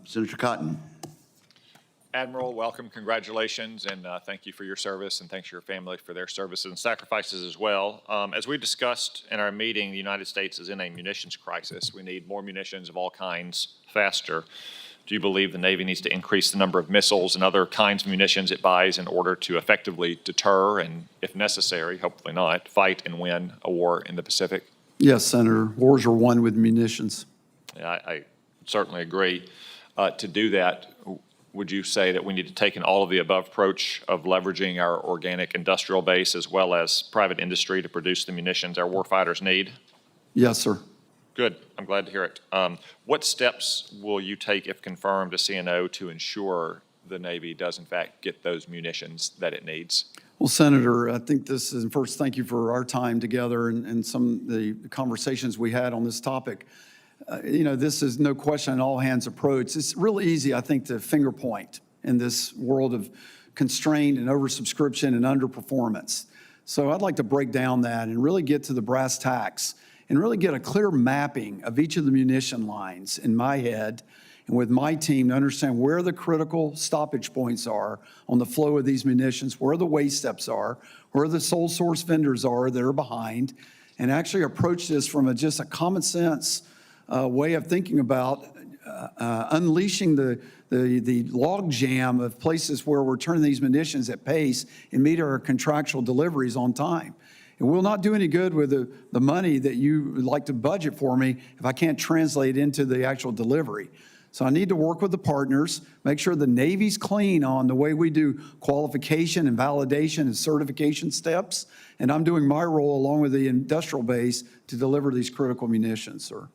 Senator Cotton. Admiral, welcome, congratulations, and thank you for your service, and thanks to your family for their services and sacrifices as well. As we discussed in our meeting, the United States is in a munitions crisis. We need more munitions of all kinds faster. Do you believe the Navy needs to increase the number of missiles and other kinds of munitions it buys in order to effectively deter and, if necessary, hopefully not, fight and win a war in the Pacific? Yes, Senator. Wars are won with munitions. I certainly agree. To do that, would you say that we need to take an all-of-the-above approach of leveraging our organic industrial base as well as private industry to produce the munitions our warfighters need? Yes, sir. Good. I'm glad to hear it. What steps will you take, if confirmed, to CNO to ensure the Navy does, in fact, get those munitions that it needs? Well, Senator, I think this is, first, thank you for our time together and some of the conversations we had on this topic. This is no question an all-hands approach. It's really easy, I think, to finger point in this world of constraint and oversubscription and underperformance. So I'd like to break down that and really get to the brass tacks and really get a clear mapping of each of the munition lines in my head and with my team to understand where the critical stoppage points are on the flow of these munitions, where the waste steps are, where the sole source vendors are that are behind, and actually approach this from just a common sense way of thinking about unleashing the log jam of places where we're turning these munitions at pace and meet our contractual deliveries on time. It will not do any good with the money that you would like to budget for me if I can't translate into the actual delivery. So I need to work with the partners, make sure the Navy's clean on the way we do qualification and validation and certification steps, and I'm doing my role along with the industrial base to deliver these critical munitions, sir.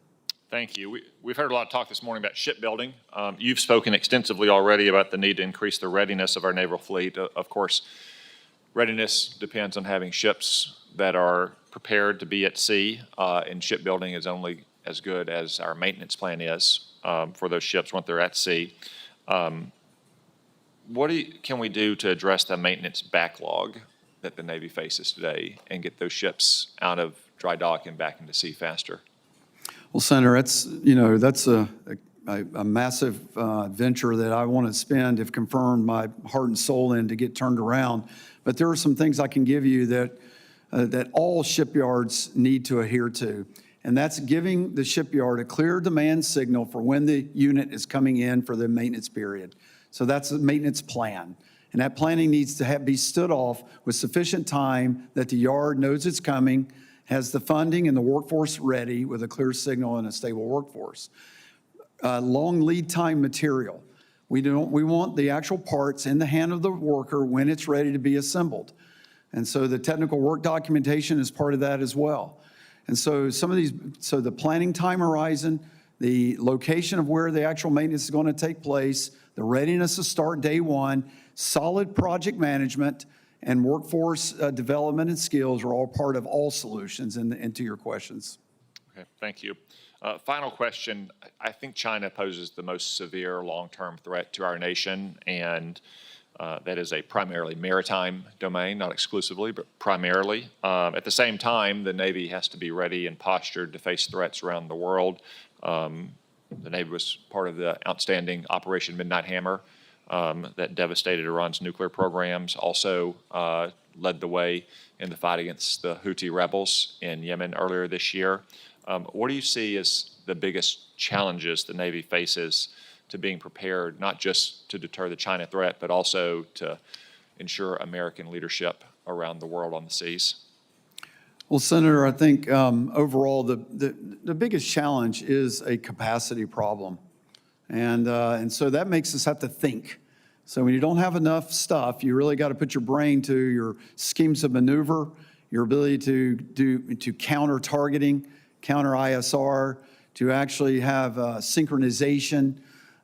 Thank you. We've heard a lot of talk this morning about shipbuilding. You've spoken extensively already about the need to increase the readiness of our naval fleet. Of course, readiness depends on having ships that are prepared to be at sea, and shipbuilding is only as good as our maintenance plan is for those ships once they're at sea. What can we do to address the maintenance backlog that the Navy faces today and get those ships out of dry dock and back into sea faster? Well, Senator, that's a massive venture that I want to spend, if confirmed, my heart and soul in to get turned around. But there are some things I can give you that all shipyards need to adhere to, and that's giving the shipyard a clear demand signal for when the unit is coming in for the maintenance period. So that's a maintenance plan. And that planning needs to be stood off with sufficient time that the yard knows it's coming, has the funding and the workforce ready with a clear signal and a stable workforce. Long lead time material. We want the actual parts in the hand of the worker when it's ready to be assembled. And so the technical work documentation is part of that as well. And so so the planning time horizon, the location of where the actual maintenance is going to take place, the readiness to start day one, solid project management, and workforce development and skills are all part of all solutions and to your questions. Okay, thank you. Final question. I think China poses the most severe long-term threat to our nation, and that is a primarily maritime domain, not exclusively, but primarily. At the same time, the Navy has to be ready and postured to face threats around the world. The Navy was part of the outstanding Operation Midnight Hammer that devastated Iran's nuclear programs, also led the way in the fight against the Houthi rebels in Yemen earlier this year. What do you see as the biggest challenges the Navy faces to being prepared, not just to deter the China threat, but also to ensure American leadership around the world on the seas? Well, Senator, I think overall the biggest challenge is a capacity problem. And so that makes us have to think. So when you don't have enough stuff, you really got to put your brain to your schemes of maneuver, your ability to counter targeting, counter ISR, to actually have synchronization.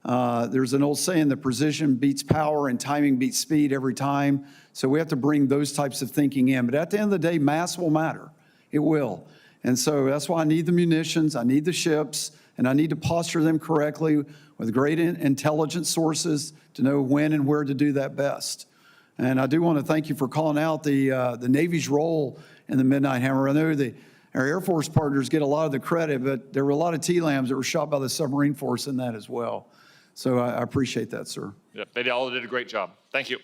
There's an old saying that precision beats power and timing beats speed every time. So we have to bring those types of thinking in. But at the end of the day, mass will matter. It will. And so that's why I need the munitions, I need the ships, and I need to posture them correctly with great intelligence sources to know when and where to do that best. And I do want to thank you for calling out the Navy's role in the Midnight Hammer. I know our Air Force partners get a lot of the credit, but there were a lot of TLAMs that were shot by the submarine force in that as well. So I appreciate that, sir. Yep, they all did a great job. Thank you.